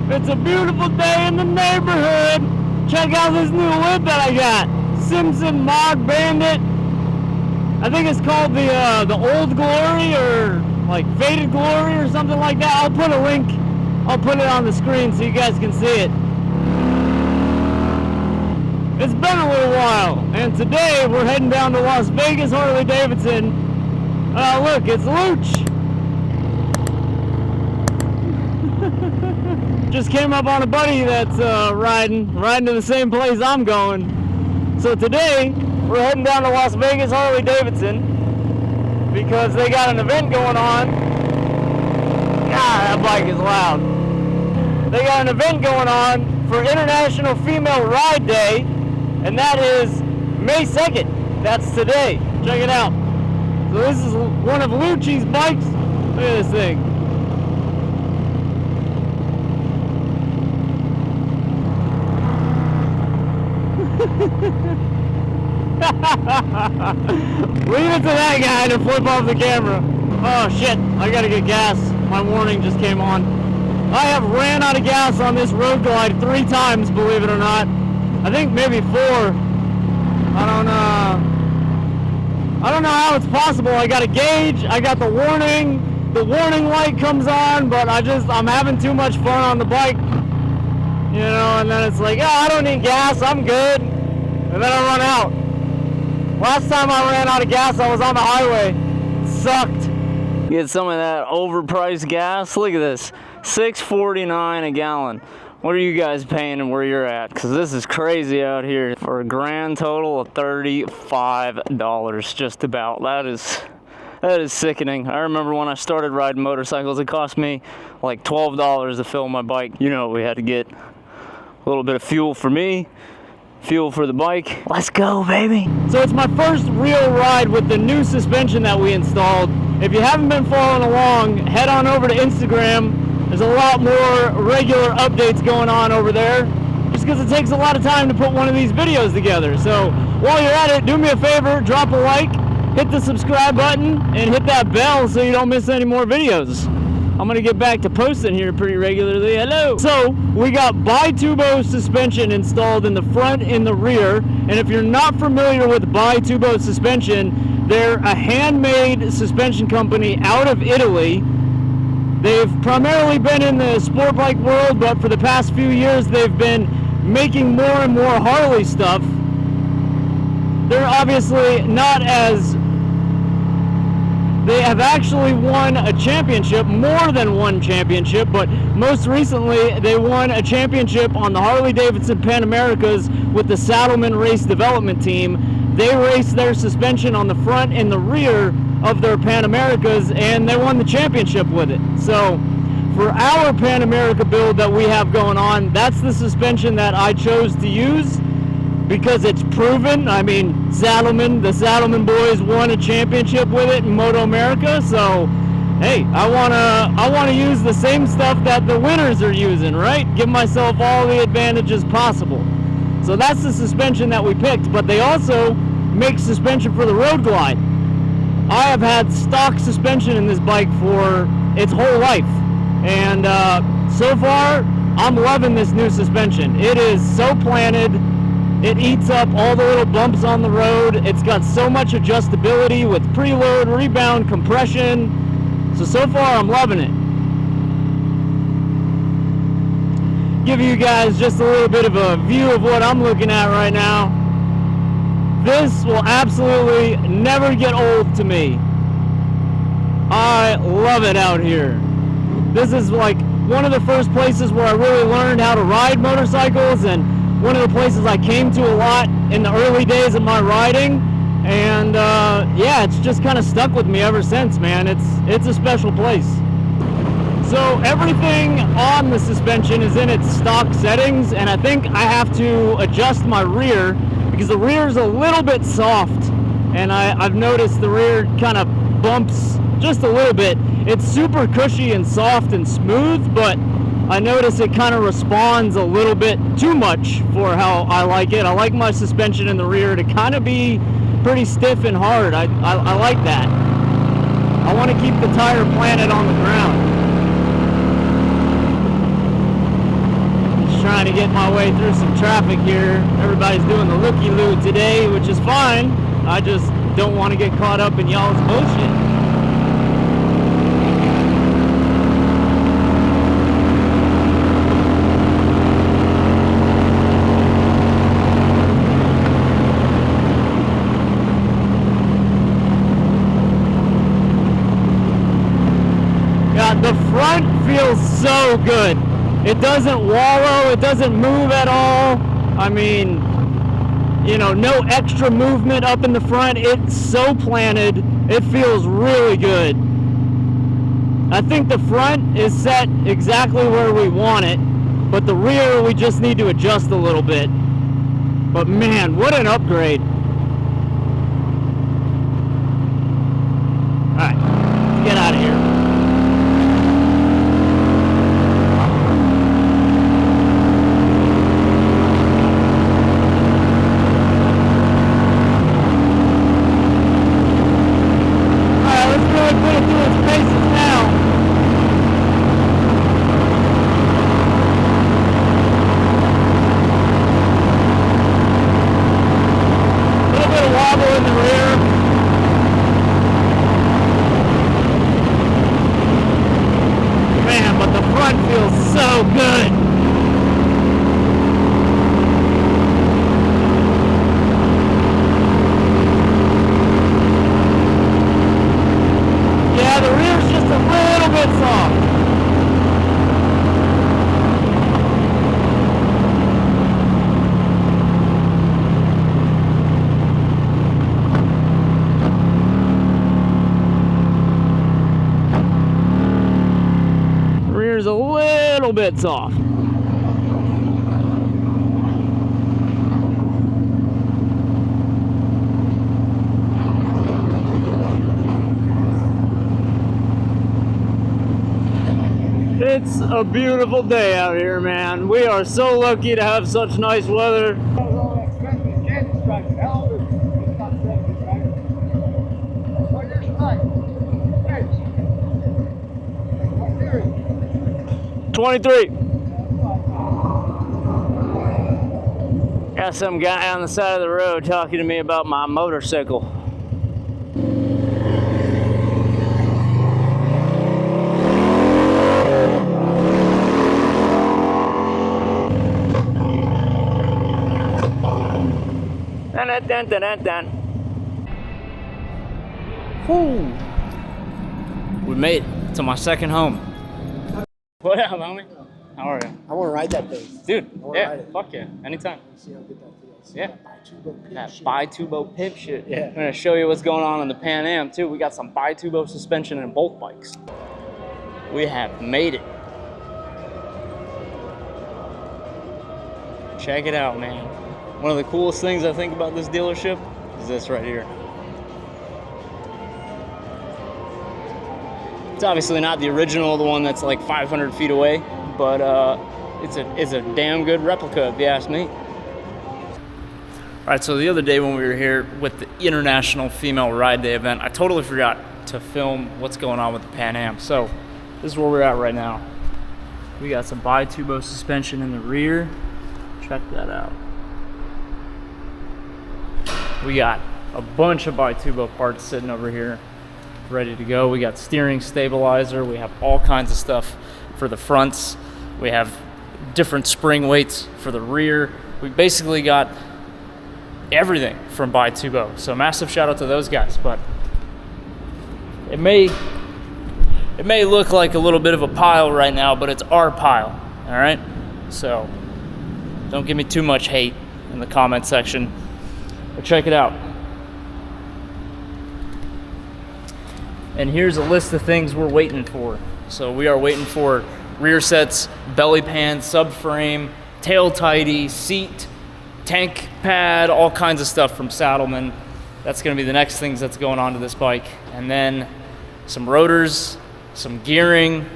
It's a beautiful day in the neighborhood. Check out this new whip that I got. Simpson Mod Bandit. I think it's called the Old Glory or like Faded Glory or something like that. I'll put a link. I'll put it on the screen so you guys can see it. It's been a little while, and today we're heading down to Las Vegas Harley-Davidson. Look, it's Luch. Just came up on a buddy that's riding to the same place I'm going. So today we're heading down to Las Vegas Harley-Davidson because they got an event going on. God, that bike is loud. They got an event going on for International Female Ride Day, and that is May 2nd. That's today. Check it out. So this is one of Lucci's bikes. Look at this thing. Leave it to that guy to flip off the camera. Oh shit, I gotta get gas. My warning just came on. I have ran out of gas on this Road Glide 3 times, believe it or not. I think maybe 4. I don't know how it's possible. I got a gauge, I got the warning light comes on, but I'm having too much fun on the bike. You know, and then it's like, oh, I don't need gas, I'm good. And then I run out. Last time I ran out of gas, I was on the highway. It sucked. Get some of that overpriced gas. Look at this, $6.49 a gallon. What are you guys paying and where you're at? Because this is crazy out here for a grand total of $35 just about. That is sickening. I remember when I started riding motorcycles, it cost me like $12 to fill my bike. You know, we had to get a little bit of fuel for me, fuel for the bike. Let's go, baby. So it's my first real ride with the new suspension that we installed. If you haven't been following along, head on over to Instagram. There's a lot more regular updates going on over there, just because it takes a lot of time to put one of these videos together. So while you're at it, do me a favor, drop a like, hit the subscribe button, and hit that bell so you don't miss any more videos. I'm gonna get back to posting here pretty regularly. Hello. So we got Bi-Tubo suspension installed in the front and the rear, and if you're not familiar with Bi-Tubo suspension, they're a handmade suspension company out of Italy. They've primarily been in the sport bike world, but for the past few years they've been making more and more Harley stuff. They're obviously not as... They have actually won a championship, more than one championship, but most recently they won a championship on the Harley-Davidson Pan Americas with the Saddlemen Race Development Team. They raced their suspension on the front and the rear of their Pan Americas, and they won the championship with it. So for our Pan America build that we have going on, that's the suspension that I chose to use because it's proven. I mean, the Saddlemen boys won a championship with it in Moto America, so hey, I wanna use the same stuff that the winners are using, right? Give myself all the advantages possible. So that's the suspension that we picked, but they also make suspension for the Road Glide. I have had stock suspension in this bike for its whole life, and so far I'm loving this new suspension. It is so planted, it eats up all the little bumps on the road. It's got so much adjustability with preload, rebound, compression. So far I'm loving it. Give you guys just a little bit of a view of what I'm looking at right now. This will absolutely never get old to me. I love it out here. This is like one of the first places where I really learned how to ride motorcycles, and one of the places I came to a lot in the early days of my riding. And yeah, it's just kind of stuck with me ever since, man. It's a special place. So everything on the suspension is in its stock settings, and I think I have to adjust my rear because the rear is a little bit soft, and I've noticed the rear kind of bumps just a little bit. It's super cushy and soft and smooth, but I notice it kind of responds a little bit too much for how I like it. I like my suspension in the rear to kind of be pretty stiff and hard. I like that. I want to keep the tire planted on the ground. trying to get my way through some traffic here. Everybody's doing the looky-loo today, which is fine. I just don't want to get caught up in y'all's bullshit. The front feels so good. It doesn't wallow, it doesn't move at all. I mean, you know, no extra movement up in the front. It's so planted, it feels really good. I think the front is set exactly where we want it, but the rear we just need to adjust a little bit. But man, what an upgrade. Alright, let's get out of here. So good. Yeah, the rear's just a little bit soft. The rear's a little bit soft. It's a beautiful day out here, man. We are so lucky to have such nice weather. 23. Got some guy on the side of the road talking to me about my motorcycle. Dun, dun, dun, dun. Whew. We made it to my second home. What up, homie? How are you? I want to ride that thing. Dude, yeah, ride it. fuck yeah, anytime. See how good that feels. Yeah. That Bi-Tubo pimp shit. Yeah. I'm gonna show you what's going on in the Pan Am too. We got some Bi-Tubo suspension in both bikes. We have made it. Check it out, man. One of the coolest things I think about this dealership is this right here. It's obviously not the original, the one that's like 500 feet away, but it's a damn good replica if you ask me. All right, so the other day when we were here with the International Female Ride Day event, I totally forgot to film what's going on with the Pan Am. So this is where we're at right now. We got some Bi-Tubo suspension in the rear. Check that out. We got a bunch of Bi-Tubo parts sitting over here ready to go. We got steering stabilizer. We have all kinds of stuff for the fronts. We have different spring weights for the rear. We basically got everything from Bi-Tubo. So massive shout out to those guys. But it may look like a little bit of a pile right now, but it's our pile. All right. So don't give me too much hate in the comment section. But check it out. And here's a list of things we're waiting for. So we are waiting for rear sets, belly pan, subframe, tail tidy, seat, tank pad, all kinds of stuff from Saddlemen. That's gonna be the next things that's going on to this bike. And then some rotors, some gearing,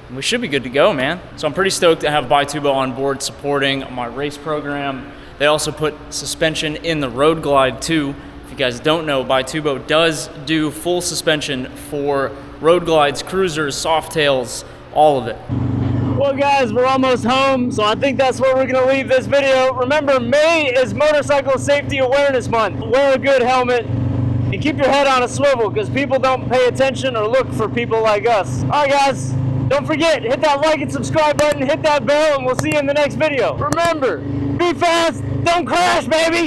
and we should be good to go, man. So I'm pretty stoked to have Bi-Tubo on board supporting my race program. They also put suspension in the Road Glide too. If you guys don't know, Bi-Tubo does do full suspension for Road Glides, cruisers, Softails, all of it. Well, guys, we're almost home, so I think that's where we're going to leave this video. Remember, May is Motorcycle Safety Awareness Month. Wear a good helmet and keep your head on a swivel, because people don't pay attention or look for people like us. All right, guys, don't forget, hit that like and subscribe button, hit that bell, and we'll see you in the next video. Remember, be fast, don't crash, baby!